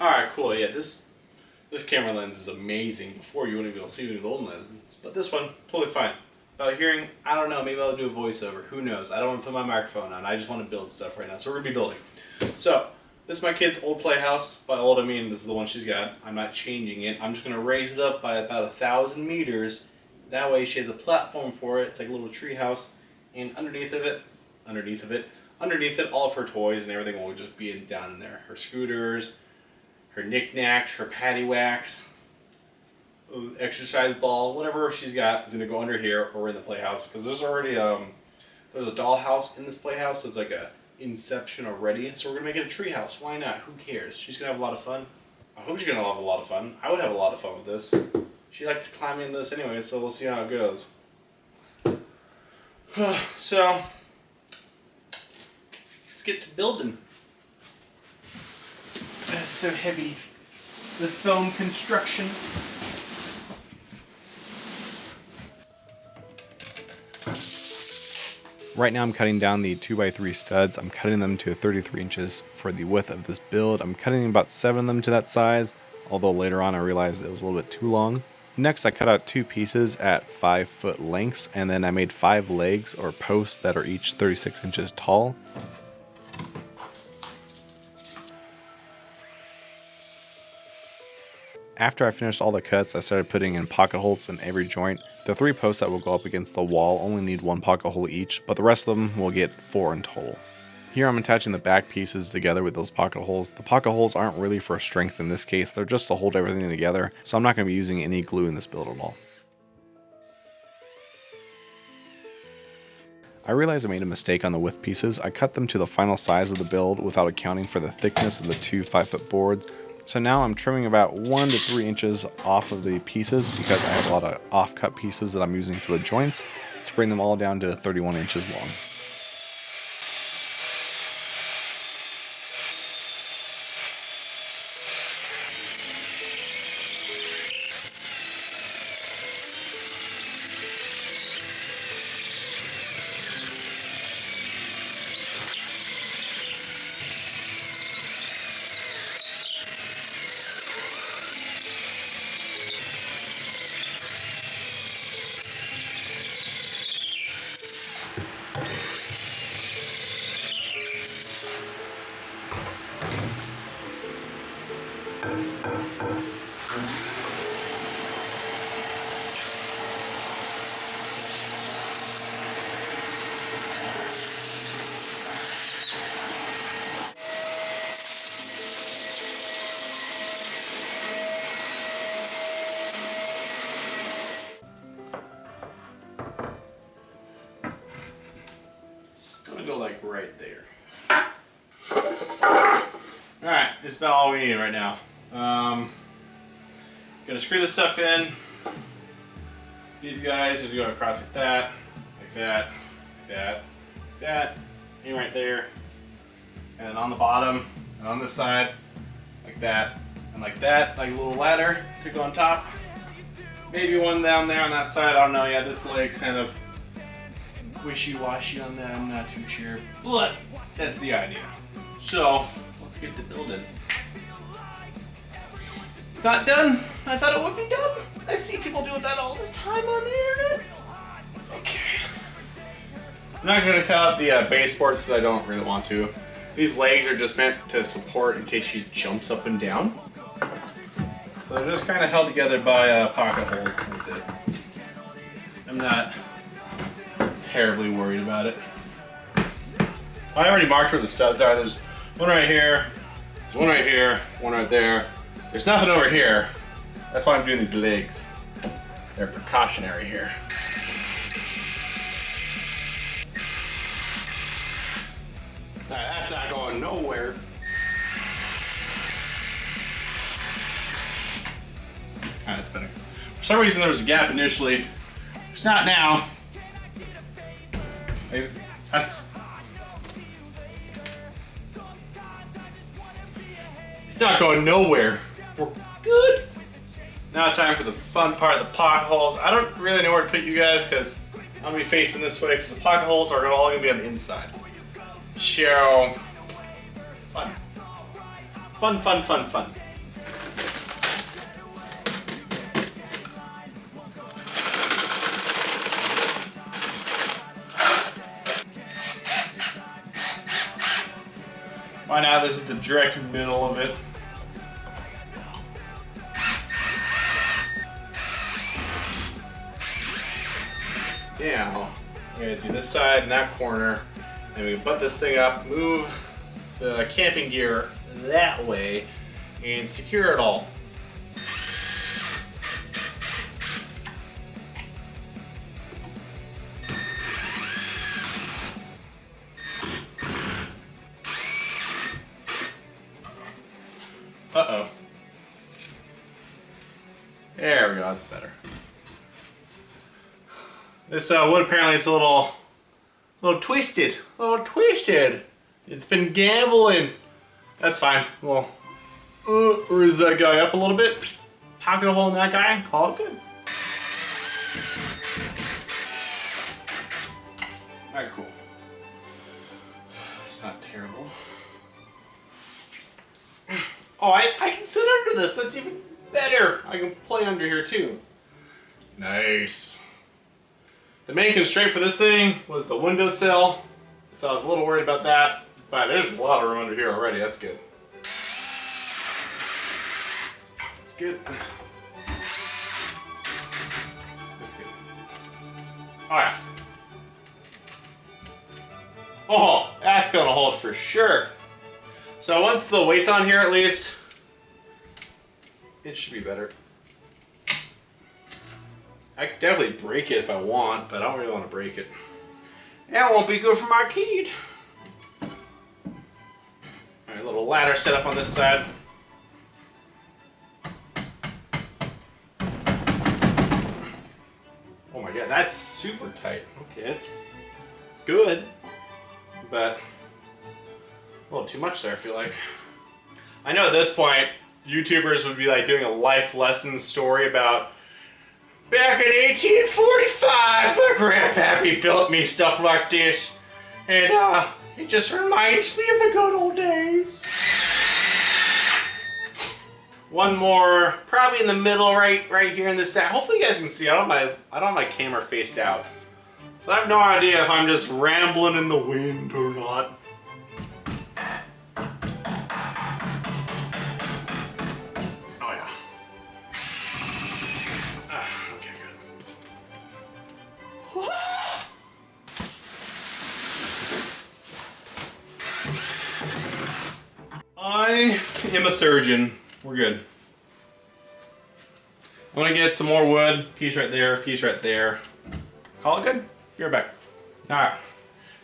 Alright, cool. Yeah, this camera lens is amazing. Before you wouldn't be able to see it with the old lenses, but this one, totally fine. About hearing, I don't know, maybe I'll do a voiceover. Who knows? I don't want to put my microphone on. I just want to build stuff right now. So we're going to be building. So, this is my kid's old playhouse. By old, I mean this is the one she's got. I'm not changing it. I'm just going to raise it up by about 1,000 meters. That way she has a platform for it. It's like a little tree house. And underneath it, all of her toys and everything will just be down in there. Her scooters, her knickknacks, her paddywhacks, exercise ball, whatever she's got is gonna go under here or in the playhouse. Because there's already there's a dollhouse in this playhouse, so it's like a inception already. So we're gonna make it a tree house. Why not? Who cares? She's gonna have a lot of fun. I hope she's gonna have a lot of fun. I would have a lot of fun with this. She likes climbing this anyway, so we'll see how it goes. So let's get to building. That's so heavy. The foam construction. Right now I'm cutting down the 2x3 studs. I'm cutting them to 33 inches for the width of this build. I'm cutting about 7 of them to that size, although later on I realized it was a little bit too long. Next I cut out 2 pieces at 5-foot lengths, and then I made 5 legs or posts that are each 36 inches tall. After I finished all the cuts, I started putting in pocket holes in every joint. The 3 posts that will go up against the wall only need 1 pocket hole each, but the rest of them will get 4 in total. Here I'm attaching the back pieces together with those pocket holes. The pocket holes aren't really for strength in this case, they're just to hold everything together, so I'm not going to be using any glue in this build at all. I realized I made a mistake on the width pieces. I cut them to the final size of the build without accounting for the thickness of the 2 5-foot boards. So now I'm trimming about 1 to 3 inches off of the pieces because I have a lot of off-cut pieces that I'm using for the joints to bring them all down to 31 inches long. Go like right there. Alright, it's about all we need right now. Gonna screw this stuff in. These guys are going across like that, like that, like that, like that, and right there. And then on the bottom, and on this side, like that, and like that, like a little ladder to go on top. Maybe one down there on that side, I don't know, yeah, this leg's kind of wishy-washy on that, I'm not too sure, but that's the idea. So, let's get to building. It's not done. I thought it would be done. I see people doing that all the time on the internet. Okay. I'm not going to cut out the baseboards because I don't really want to. These legs are just meant to support in case she jumps up and down. So they're just kind of held together by pocket holes. That's it. I'm not terribly worried about it. I already marked where the studs are. There's one right here, there's one right here, one right there. There's nothing over here. That's why I'm doing these legs. They're precautionary here. Alright, that's not going nowhere. Alright, that's better. For some reason there was a gap initially. There's not now. That's... It's not going nowhere. We're good. Now time for the fun part of the pocket holes. I don't really know where to put you guys because I'm gonna be facing this way because the pocket holes are all gonna be on the inside. So, fun. Fun, fun, fun, fun. Find out this is the direct middle of it. Now, we're gonna do this side and that corner, and we can butt this thing up, move the camping gear that way, and secure it all. Uh-oh. There we go, that's better. This wood apparently is a little twisted. A little twisted. It's been gambling. That's fine. Well, raise that guy up a little bit. Pocket a hole in that guy. Call it good. Alright, cool. It's not terrible. Oh, I can sit under this. That's even better. I can play under here too. Nice. The main constraint for this thing was the windowsill, so I was a little worried about that, but there's a lot of room under here already. That's good. That's good. That's good. Alright. Oh, that's gonna hold for sure. So once the weight's on here at least, it should be better. I could definitely break it if I want, but I don't really want to break it. That won't be good for my kid. Alright, little ladder set up on this side. Oh my god, that's super tight. Okay, it's good, but a little too much there, I feel like. I know at this point, YouTubers would be like doing a life lesson story about back in 1845, my grandpappy built me stuff like this, and it just reminds me of the good old days. One more, probably in the middle, right here in the side. Hopefully you guys can see. I don't have my camera faced out, so I have no idea if I'm just rambling in the wind or not. I am a surgeon. We're good. I'm gonna get some more wood. Piece right there, piece right there. Call it good? Be right back. Alright.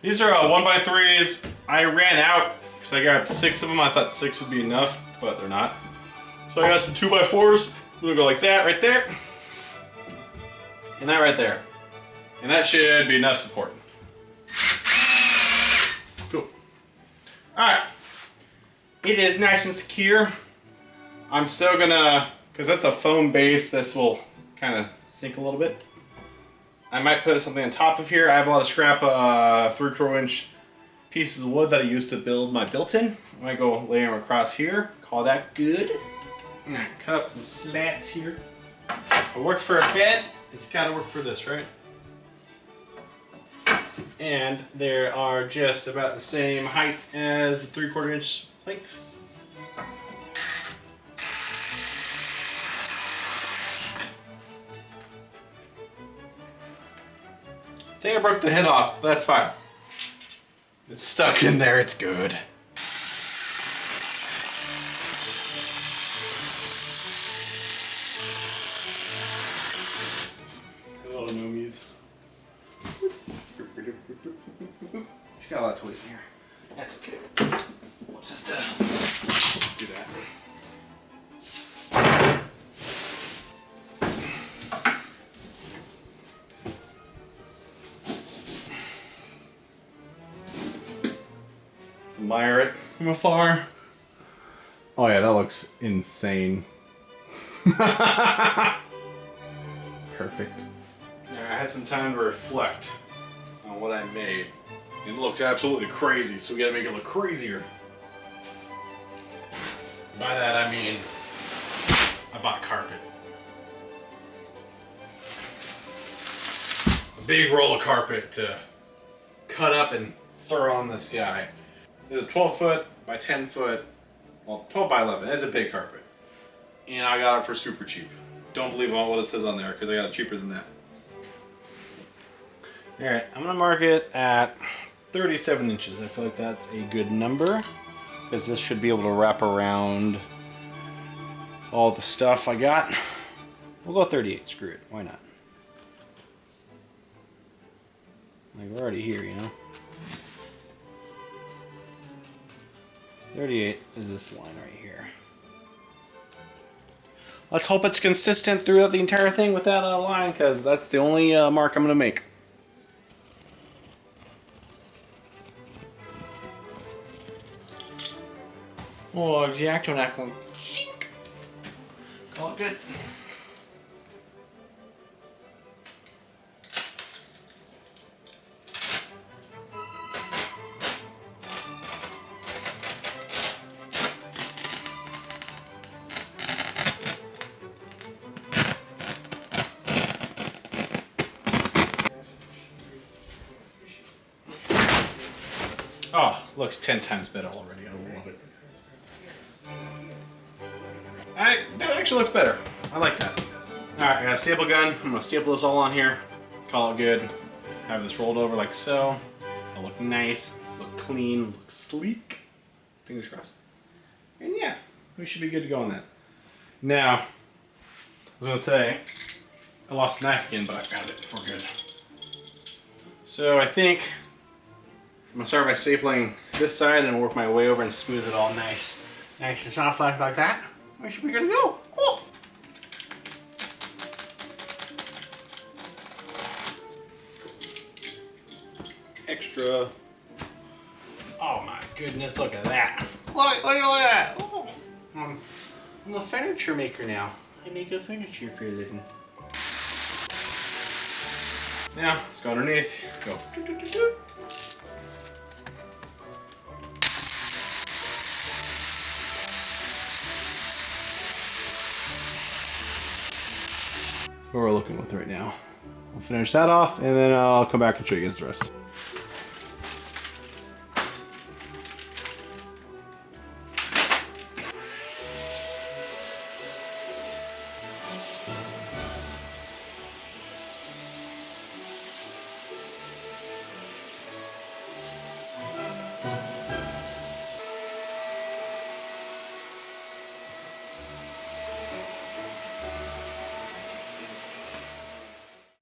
These are 1x3s. I ran out because I grabbed 6 of them. I thought 6 would be enough, but they're not. So I got some 2x4s. We'll go like that right there. And that right there. And that should be enough support. Cool. Alright. It is nice and secure. I'm still gonna, because that's a foam base, this will kind of sink a little bit. I might put something on top of here. I have a lot of scrap 3/4 inch pieces of wood that I used to build my built-in. I might go lay them across here. Call that good. I'm gonna cut up some slats here. If it works for a bed, it's gotta work for this, right? And they are just about the same height as the 3/4 inch planks. I think I broke the head off, but that's fine. It's stuck in there, it's good. Hello, Noomies. She's got a lot of toys in here. That's okay. We'll just do that. Let's admire it from afar. Oh yeah, that looks insane. It's perfect. Yeah, I had some time to reflect on what I made. It looks absolutely crazy, so we gotta make it look crazier. By that I mean, I bought carpet. A big roll of carpet to cut up and throw on this guy. There's a 12-foot by 10 foot, well, 12 by 11. It's a big carpet. And I got it for super cheap. Don't believe all what it says on there because I got it cheaper than that. All right, I'm gonna mark it at 37 inches. I feel like that's a good number because this should be able to wrap around all the stuff I got. We'll go 38, screw it, why not? Like, we're already here, you know? 38 is this line right here. Let's hope it's consistent throughout the entire thing with that line, because that's the only mark I'm going to make. Oh, exacto, not going. Call it good. Oh, looks 10 times better already. I love it. That actually looks better. I like that. Alright, I got a staple gun. I'm going to staple this all on here. Call it good. Have this rolled over like so. It'll look nice, look clean, look sleek. Fingers crossed. And yeah, we should be good to go on that. Now, I was going to say, I lost the knife again, but I found it. We're good. So I think I'm going to start by stapling this side and work my way over and smooth it all nice and soft like that. We should be good to go. Oh. Extra. Oh my goodness, look at that. Look at that. Oh. I'm a furniture maker now. I make a furniture for a living. Now, let's go underneath. Go. What we're looking with right now. We'll finish that off and then I'll come back and show you guys the rest.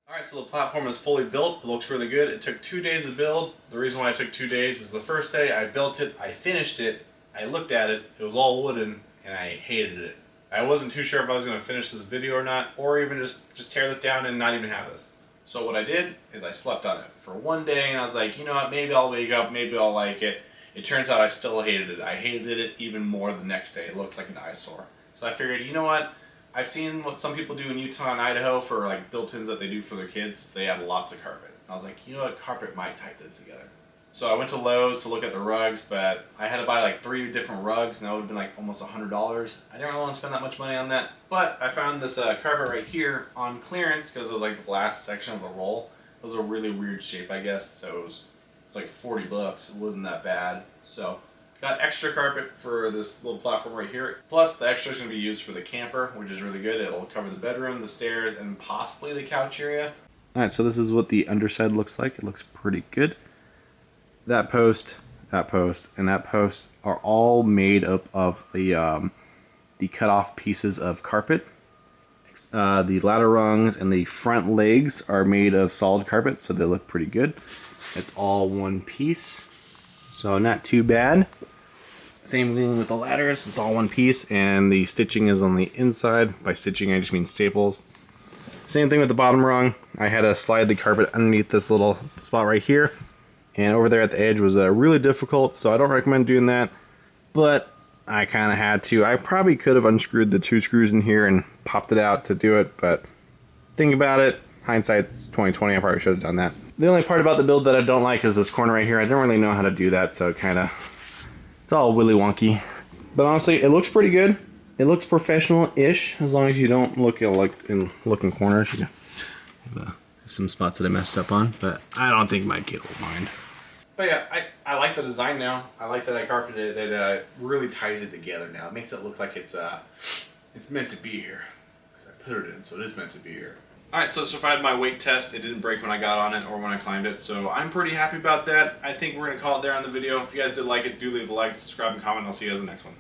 Alright, so the platform is fully built. It looks really good. It took 2 days to build. The reason why it took 2 days is the first day I built it, I finished it, I looked at it, it was all wooden, and I hated it. I wasn't too sure if I was going to finish this video or not, or even just tear this down and not even have this. So what I did is I slept on it for 1 day, and I was like, you know what, maybe I'll wake up, maybe I'll like it. It turns out I still hated it. I hated it even more the next day. It looked like an eyesore. So I figured, you know what? I've seen what some people do in Utah and Idaho for like built-ins that they do for their kids. They add lots of carpet. I was like, you know what, carpet might tie this together. So I went to Lowe's to look at the rugs, but I had to buy like 3 different rugs, and that would have been like almost $100. I didn't really want to spend that much money on that, but I found this carpet right here on clearance because it was like the last section of the roll. It was a really weird shape, I guess, so it was like 40 bucks. It wasn't that bad. So got extra carpet for this little platform right here. Plus, the extra is going to be used for the camper, which is really good. It'll cover the bedroom, the stairs, and possibly the couch area. Alright, so this is what the underside looks like. It looks pretty good. That post, and that post are all made up of the cut-off pieces of carpet. The ladder rungs and the front legs are made of solid carpet, so they look pretty good. It's all one piece, so not too bad. Same thing with the ladders, it's all one piece, and the stitching is on the inside. By stitching, I just mean staples. Same thing with the bottom rung. I had to slide the carpet underneath this little spot right here, and over there at the edge was really difficult, so I don't recommend doing that, but I kind of had to. I probably could have unscrewed the 2 screws in here and popped it out to do it, but think about it, hindsight's 20/20, I probably should have done that. The only part about the build that I don't like is this corner right here. I don't really know how to do that, so it's all willy wonky. But honestly, it looks pretty good. It looks professional-ish, as long as you don't look in corners. You have some spots that I messed up on, but I don't think my kid will mind. But yeah, I like the design now. I like that I carpeted it. It really ties it together now. It makes it look like it's meant to be here. Because I put it in, so it is meant to be here. Alright, so it survived my weight test. It didn't break when I got on it or when I climbed it. So I'm pretty happy about that. I think we're going to call it there on the video. If you guys did like it, do leave a like, subscribe, and comment. I'll see you guys in the next one.